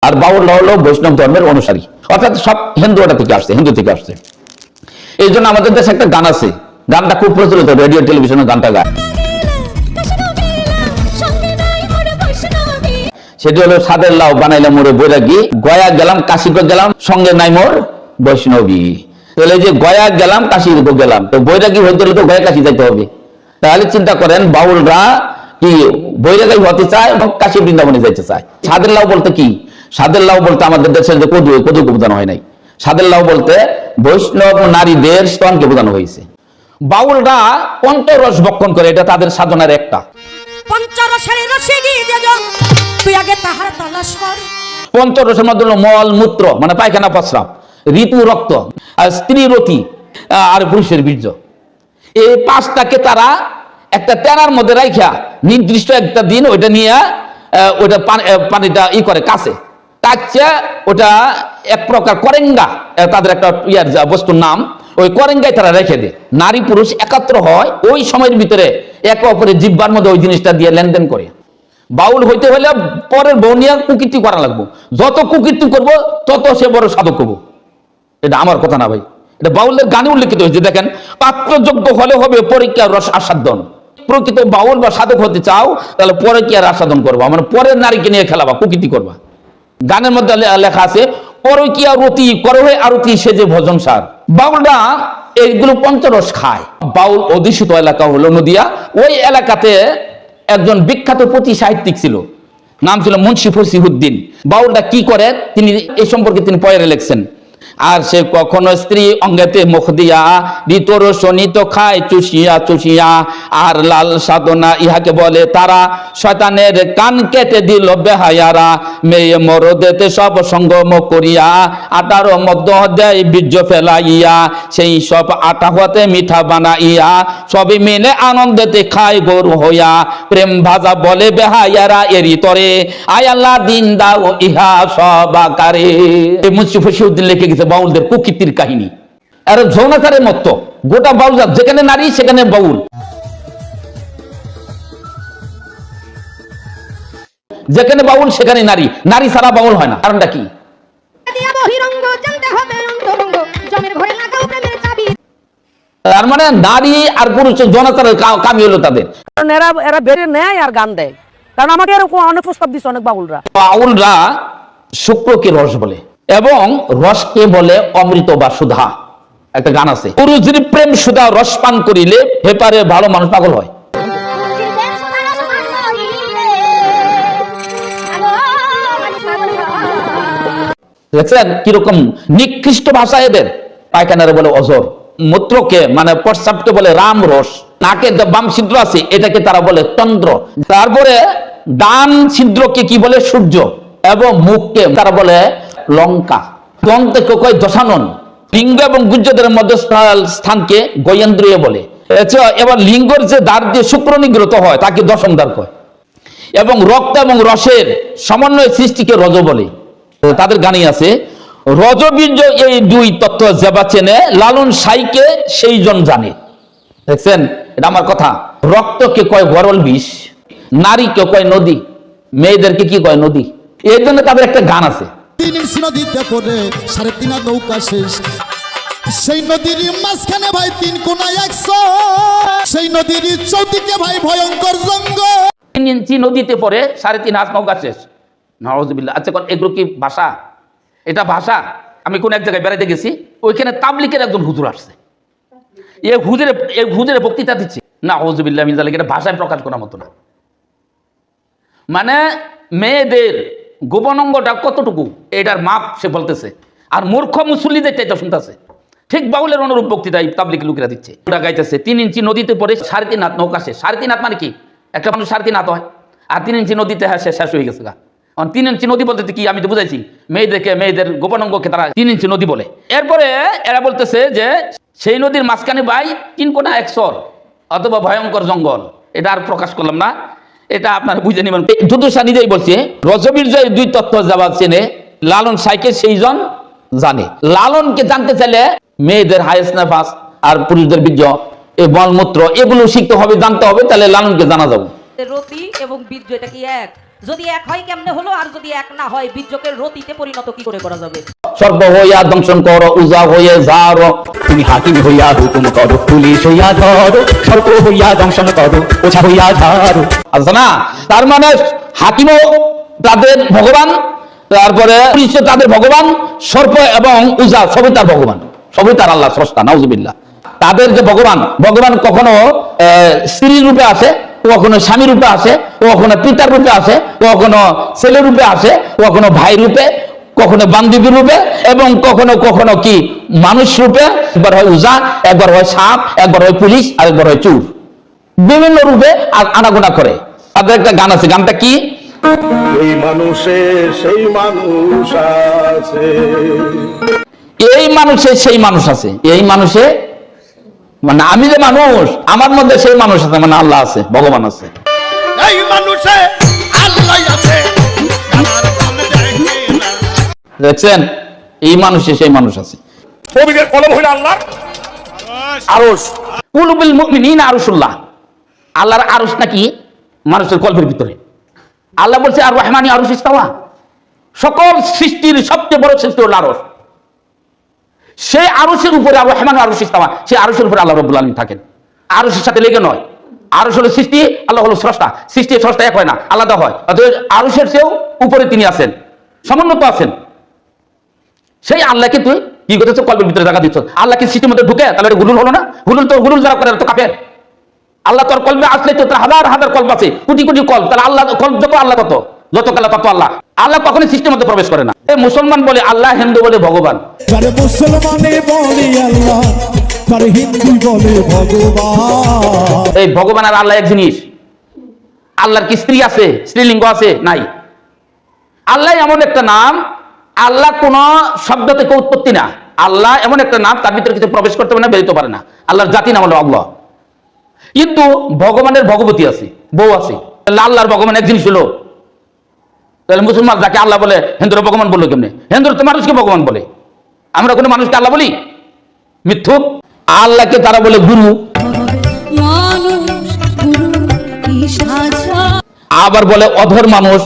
আর বাউলরা হলো বৈষ্ণব ধর্মের অনুসারী, অর্থাৎ সব হিন্দু থেকে আসছে। এই জন্য আমাদের দেশে একটা গান আছে, গানটা খুব প্রচলিত, রেডিও টেলিভিশনে গানটা গায়, সেটি হলো সাদের লাউ বানাইলাম মোরে বৈরাগী, গয়া গেলাম কাশীকে গেলাম সঙ্গে নাই মোর বৈষ্ণবী। তাহলে যে গয়া গেলাম কাশী গেলাম, তো বৈরাগী হইতে হলে তো গয়া কাশী যাইতে হবে। তাহলে চিন্তা করেন বাউলরা কি বৈরাগী হতে চায় এবং কাশী বৃন্দাবনে যাইতে চায়। সাদের লাউ বলতে কি? সাদের লাউ বলতে আমাদের দেশের যে কদুকে বোঝানো হয় নাই, সাদের লাউ বলতে বৈষ্ণব নারীদের স্তনকে বোঝানো হয়েছে। বাউলরা পঞ্চরস ভক্ষণ করে, এটা তাদের সাধনার একটা। পঞ্চরসের মধ্যে হলো মল মূত্র মানে পায়খানা প্রস্রাব, ঋতু রক্ত, আর স্ত্রী রতি, আর পুরুষের বীর্য। এই পাঁচটাকে তারা একটা তেনার মধ্যে রাখা নির্দিষ্ট একটা দিন ওইটা নিয়ে ওইটা পানিটা করে কাছে ওটা এক প্রকার করেঙ্গা, তাদের একটা ইয়ার বস্তুর নাম, ওই করেঙ্গায় তারা রেখে দেয়। নারী পুরুষ একাত্র হয়, ওই সময়ের ভিতরে একে অপরের জিহ্বার মধ্যে ওই জিনিসটা দিয়ে লেনদেন করে। বাউল হইতে হলে পরের বউ নিয়ে কুকীর্তি করা লাগবো, যত কুকীর্তি করবো তত সে বড় সাধক হবো। এটা আমার কথা না ভাই, এটা বাউলের গানে উল্লেখিত হয়েছে। দেখেন, পাত্রযোগ্য হলে হবে পরকীয়ার রস আস্বাদন। প্রকৃত বাউল বা সাধক হতে চাও তাহলে পরকীয়ার আস্বাদন করবা, মানে পরের নারীকে নিয়ে খেলাবা, কুকীর্তি করবা। গানের মধ্যে লেখা আছে পরকীয়া রতি করহে আরতি সেজে ভজন সার। বাউলরা এইগুলো পঞ্চরস খায়। বাউল অধিষ্ঠিত এলাকা হলো নদিয়া। ওই এলাকাতে একজন বিখ্যাত পুঁথি সাহিত্যিক ছিল, নাম ছিল মুন্সি ফসিহুদ্দিন। বাউলটা কি করে তিনি এই সম্পর্কে তিনি পয়রে লিখছেন। আর সে কখনো স্ত্রী অঙ্গেতে মুখ দিয়া ঋতর শনিত খায় চুষিয়া চুষিয়া, আর লাল সাধনা ইহাকে বলে তারা, শয়তানের কান কেটে দিল বেহায়ারা, মেয়ে মরদেতে সব সঙ্গম করিয়া, আটার মধ্য দেয় বীর্য ফেলাইয়া, সেই সব আটা হতে মিঠা বানাইয়া, সবই মিলে আনন্দেতে খায় গরু হইয়া, প্রেম ভাজা বলে বেহায়ারা এরি তরে, আয় আল্লাহ দিন দাও ইহা সব আকারে। মুন্সি ফসিহুদ্দিন লিখে গেছে বাউলদের কুকীর্তির কাহিনী। আর যৌনাচারের মতো গোটা বাউল, যেখানে নারী সেখানে বাউল, যেখানে বাউল সেখানে নারী, নারী ছাড়া বাউল হয় না। কারণটা কি? তার মানে নারী আর পুরুষের যৌনাচারের কামি হলো তাদের। কারণ এরা বেড়ে নেয় আর গান দেয়। কারণ আমাকে এরকম অনেক প্রস্তাব দিচ্ছে অনেক বাউলরা। বাউলরা শুক্রকে রস বলে এবং রসকে বলে অমৃত বা সুধা। একটা গান আছে, পুরুষ যদি প্রেম সুধা রস পান করিলে হেপারে ভালো মানুষ পাগল হয়। দেখছেন কিরকম নিকৃষ্ট ভাষা এদের। পায়খানারে বলে অজর, মূত্রকে মানে প্রস্রাবকে বলে রাম রস, নাকে বাম ছিদ্র আছে এটাকে তারা বলে চন্দ্র, তারপরে ডান ছিদ্রকে কি বলে সূর্য, এবং মুখকে তারা বলে লঙ্কা, দন্তকে কয় দশানন, লিঙ্গ এবং গুজ্জদের মধ্যে স্থানকে গয়েন্দ্রিয় বলে। এবার লিঙ্গর যে দ্বার দিয়ে শুক্র নিগৃহীত হয় তাকে দশম দ্বার কয়, এবং রক্ত এবং রসের সমন্বয় সৃষ্টিকে রজ বলে। তাদের গানে আছে রজবীর্য এই দুই তত্ত্ব যেবা চেনে, লালন সাইকে সেই জন জানে। দেখছেন, এটা আমার কথা। রক্তকে কয় গরল বিষ, নারীকে কয় নদী, মেয়েদেরকে কি কয় নদী। এর জন্য তাদের একটা গান আছে, নদীতে পড়ে 3.5 নৌকা শেষ, সেই নদীর মাঝখানে ভাই 3 কোনা 100, সেই নদীর চৌদিকে ভাই ভয়ঙ্কর জঙ্গল। 3 ইঞ্চি নদীতে পড়ে 3.5 হাত নৌকা শেষ। নাউজুবিল্লাহ। আচ্ছা, এগুলো কি ভাষা? এটা ভাষা? আমি কোন এক জায়গায় বেড়াইতে গেছি, ওইখানে তাবলিকের একজন হুজুর আসছে, এই হুজুরে বক্তৃতা দিচ্ছে। নাউজুবিল্লাহ মিন যালিক, এটা ভাষায় প্রকাশ করার মতো না। মানে মেয়েদের গোপন অঙ্গটা কতটুকু এটার মাপ সে বলতেছে, আর মূর্খ মুসল্লিদের চাইতে শুনতেছে। ঠিক বাউলের অনুরূপ বক্তৃতা তাবলিক লোকেরা দিচ্ছে। ওটা গাইতেছে 3 ইঞ্চি নদীতে পড়ে 3.5 হাত নৌকা শেষ। 3.5 হাত মানে কি? একটা মানুষ 3.5 হাত হয়, আর 3 ইঞ্চি নদীতে শেষ হয়ে গেছে গা। 3 ইঞ্চি নদী বলতে কি? আমি তো বুঝাইছি মেয়েদের গোপন অঙ্গকে তারা 3 ইঞ্চি নদী বলে। এরপরে এরা বলতেছে যে সেই নদীর মাঝখানে ভাই 3 কোনা 100 অথবা ভয়ঙ্কর জঙ্গল। এটা আর প্রকাশ করলাম না, এটা আপনারা বুঝে নেবেন। যদুসা নিজেই বলছে রজবীর্য এই দুই তত্ত্ব যাবা চেনে, লালন সাইকে সেই জন জানে। লালনকে জানতে চাইলে মেয়েদের হায়েস নাফাস আর পুরুষদের বীর্য, এই মলমূত্র, এগুলো শিখতে হবে, জানতে হবে, তাহলে লালনকে জানা যাবে। রতি এবং বীর্য এটা কি এক? যদি এক হয় কেমনে হলো, আর যদি এক না হয় বীর্যকের রতিতে পরিণত কি করে করা যাবে? সর্ব হইয়া দংশন করো, উজা হয়ে যাও, তুমি হাকিম হইয়া হুকুম করো, পুলিশ হইয়া ধরো, সর্ব হইয়া দংশন করো, ওঝা হইয়া ঝাড়ো। আচ্ছা না, তার মানে হাকিমও তাদের ভগবান, তারপরে পুলিশ তাদের ভগবান, সর্প এবং উজা সবই তার ভগবান, সবই তার আল্লাহ স্রষ্টা, নাউজুবিল্লাহ। তাদের যে ভগবান, ভগবান কখনো স্ত্রী রূপে আসে, কখনো স্বামী রূপে আসে, কখনো পিতার রূপে আসে, কখনো ছেলে রূপে আসে, কখনো ভাই রূপে, কখনো বান্ধবী রূপে, এবং কখনো কখনো কি মানুষ রূপে। একবার হয় উজা, একবার হয় সাপ, একবার হয় পুলিশ, আর একবার হয় চুর। বিভিন্ন রূপে আনাগোনা করে। তাদের একটা গান আছে, গানটা কি? এই মানুষে সেই মানুষ আছে, এই মানুষে সেই মানুষ আছে, এই মানুষে মানে আমি যে মানুষ, আমার মধ্যে সেই মানুষ আছে, মানে আল্লাহ আছে, ভগবান আছে। এই মানুষে আল্লাহ আছে, কানার কোন দেখে না। দেখছেন, এই মানুষে সেই মানুষ আছে। কবিদের কলম হইল আল্লাহ আরশ, কুলুবুল মুমিনিন আরশুল্লাহ। আল্লাহর আরশ নাকি মানুষের কল্পের ভিতরে। আল্লাহ বলছে আর রহমানি আরশ ইস্তাওয়া, সকল সৃষ্টির সবচেয়ে বড় সৃষ্টি হলো আরশ। সেই আরশের উপরে আর রহমান আরশ ইস্তাওয়া, সেই আরশের উপরে আল্লাহ রাব্বুল আলামিন থাকেন। আরশের সাথে লেগে নয়। আরশ হলো সৃষ্টি, আল্লাহ হলো স্রষ্টা। সৃষ্টি স্রষ্টা এক হয় না, আলাদা হয়। অতএব আরশের চেয়েও উপরে তিনি আছেন, সমুন্নত আছেন। সেই আল্লাহকে তুই কি করতেছ, কল্পের ভিতরে জায়গা দিচ্ছ। আল্লাহ কি সৃষ্টির মধ্যে ঢুকে তাহলে হুলুল হলো না? হুলুল যারা করে তো কাফের। আল্লাহ তোর কলবে আসলে তো তার হাজার হাজার কল্প আছে, কোটি কোটি কল্প। তাহলে আল্লাহ কল্প যত, আল্লাহ তত, যত কালা তত আল্লাহ। আল্লাহ কখনোই সৃষ্টির মধ্যে প্রবেশ করে না। এই মুসলমান বলে আল্লাহ, হিন্দু বলে ভগবান। তারে মুসলমানে বলে আল্লাহ, তারে হিন্দু বলে ভগবান। এই ভগবান আর আল্লাহ এক জিনিস। আল্লাহর কি স্ত্রী আছে, স্ত্রীলিঙ্গ আছে? নাই। আল্লাহ এমন একটা নাম, আল্লাহ কোন শব্দ থেকে উৎপত্তি না। আল্লাহ এমন একটা নাম, তার ভিতরে কিছু প্রবেশ করতে পারে না, বেরোতে পারে না। আল্লাহর জাতি নাম হলো আল্লাহ। কিন্তু ভগবানের ভগবতী আছে, বউ আছে। তাহলে আল্লাহর ভগবান এক জিনিস হলো। তাহলে মুসলমান যাকে আল্লাহ বলে, হিন্দুরা ভগবান বললো কেমনে? হিন্দুরা তো মানুষকে ভগবান বলে, আমরা কোনো মানুষকে আল্লাহ বলি? মিথ্যুক। আল্লাহকে তারা বলে গুরু, আবার বলে অধর মানুষ,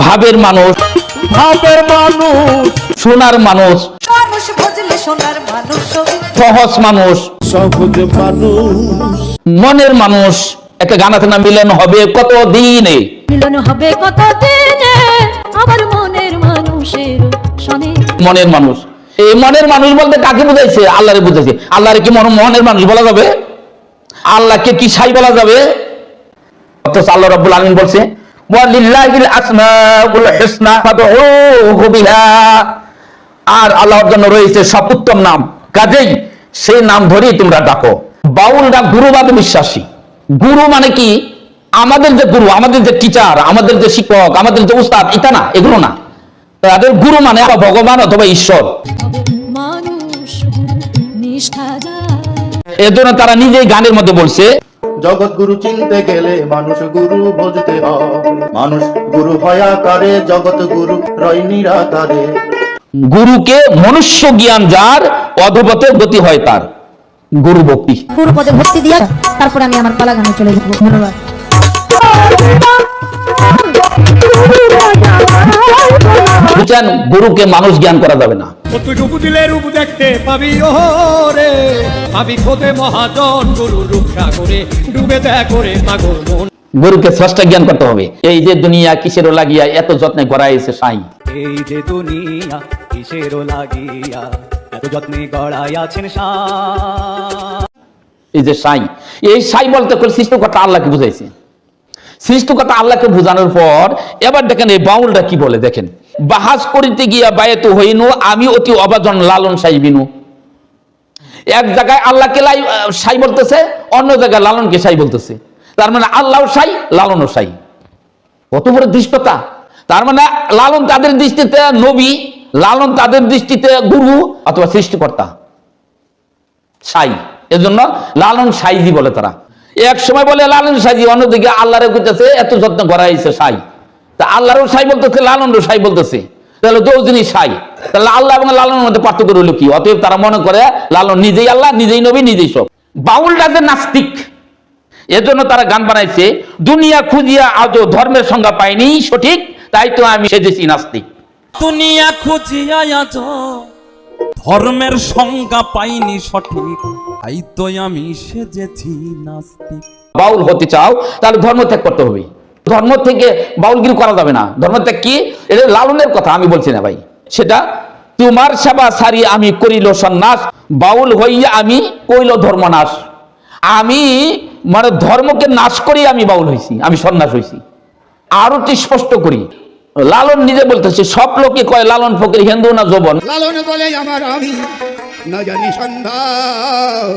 ভাবের মানুষ, ভাবের মানুষ, সোনার মানুষ, মানুষ বুঝলে সোনার মানুষ, সহজ মানুষ, সবুজ মানুষ, মনের মানুষ। একটা গান আছে না, মিলন হবে কত দিনে, মিলন হবে কত দিনে আবার মনের মানুষের সনে। মনের মানুষ। এই মনের মানুষ বলতে কাকে বুঝাইছে? আল্লাহরে বুঝাইছে। আল্লাহরে কি মনের মানুষ বলা যাবে? আল্লাহকে কি সাই বলা যাবে? অথচ আল্লাহ রাব্বুল আলামিন বলছে ওয়ালিল্লাহিল আসমাউল হুসনা ফাদউহু বিহা, আর আল্লাহর জন্য রয়েছে সব উত্তম নাম, কাজেই সেই নাম ধরেই তোমরা ডাকো। বাউলরা গুরুবাদে বিশ্বাসী। গুরু মানে কি? আমাদের যে গুরু, আমাদের যে টিচার, আমাদের যে শিক্ষক, আমাদের যে উস্তাদ, এটা না, এগুলো না। তাদের গুরু মানে ভগবান অথবা ঈশ্বর। মানুষ নিষ্ঠা যায়। এজন্য তারা নিজেই গানের মধ্যে বলছে জগৎ গুরু চিনতে গেলে মানুষ গুরু বুঝতে হয়, মানুষ গুরু হয়া কারে, জগৎ গুরু রয় নিরাকারে। গুরুকে মনুষ্য জ্ঞান যার, অধপথে গতি হয় তার। গুরু ভক্তি। গুরু পদে ভক্তি দিয়া তারপরে আমি আমার পালা গানে চলে যাবো। ধন্যবাদ। বুঝছেন, গুরুকে মানুষ জ্ঞান করা যাবে না। তুই রূপ দিলে রূপ দেখতে পাবি রে, পাবি খোদে মহাজন গুরু রূপ সাগরে ডুবে দেয় করে পাগল মন। গুরুকে স্রষ্টা জ্ঞান করতে হবে। এই যে দুনিয়া কিসেরও লাগিয়া এত যত্নে গড়াইছে সাই, এই যে দুনিয়া কিসেরও লাগিয়া এত যত্নে গড়াইয়াছেন এই যে সাই, এই সাই বলতে করে সৃষ্টিকর্তা আল্লাহকে বুঝাইছে। সৃষ্টিকর্তা আল্লাহকে বোঝানোর পর এবার দেখেন এই বাউলটা কি বলে, দেখেন বাহাস করিতে গিয়া বায়েতু হইনু, আমি অতি অবাজন লালন সাই বিনু। এক জায়গায় আল্লাহকে সাই বলতেছে, অন্য জায়গায় লালনকে সাই বলতেছে। তার মানে আল্লাহ সাই, লালনও সাই। কত বড় দৃষ্টতা! তার মানে লালন তাদের দৃষ্টিতে নবী, লালন তাদের দৃষ্টিতে গুরু অথবা সৃষ্টিকর্তা সাই। এজন্য লালন সাইজি বলে তারা। এক সময় বলে লালন সাইজি, অন্যদিকে আল্লাহরে কইতেছে এত যত্ন করা হয়েছে সাই। তা আল্লাহরও সাই বলতেছে, লালনও সাই বলতেছে। তাহলে দু জিনিস সাই। তাহলে আল্লাহ এবং লালনের মধ্যে পার্থক্য রইল কি? অতএব তারা মনে করে লালন নিজেই আল্লাহ, নিজেই নবী, নিজেই সব। বাউলরা যে নাস্তিক, এজন্য তারা গান বানাইছে, দুনিয়া খুঁজিয়া আজও ধর্মের সংজ্ঞা পাইনি সঠিক, তাই তো আমি সেজেছি নাস্তিক। দুনিয়া খুঁজিয়া আজ ধর্মের সংজ্ঞা পাইনি সঠিক, তাই তো আমি সেজেছি নাস্তিক। বাউল হতে চাও তাহলে ধর্ম ত্যাগ করতে হবে, ধর্ম থেকে বাউলগিরি করা যাবে না। ধর্ম ত্যাগ কি? এটা লালনের কথা আমি বলছি না ভাই, সেটা তোমার সেবা সারি আমি করিল সন্ন্যাস, বাউল হইয়া আমি কইল ধর্মনাশ। আমি মানে ধর্মকে নাশ করি আমি বাউল হইছি, আমি সন্ন্যাস হইছি। আরো স্পষ্ট করি, লালন নিজে বলতেছে, সব লোকে কয় লালন ফকির হিন্দু না যৌবন। লালন বলে আমার আমি না জানি সন্ধান,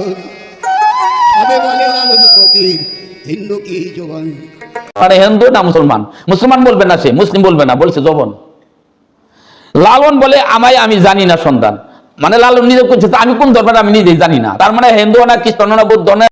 সবে বলে লালন ফকির হিন্দু কি জবান। মানে হিন্দু না মুসলমান, মুসলমান বলবে না, সে মুসলিম বলবে না, বলছে যৌবন। লালন বলে আমায় আমি জানি না সন্তান, মানে লালন নিজে করছে আমি কোন ধর্মের আমি নিজেই জানি না। তার মানে হিন্দু না খ্রিস্টান না বৌদ্ধ না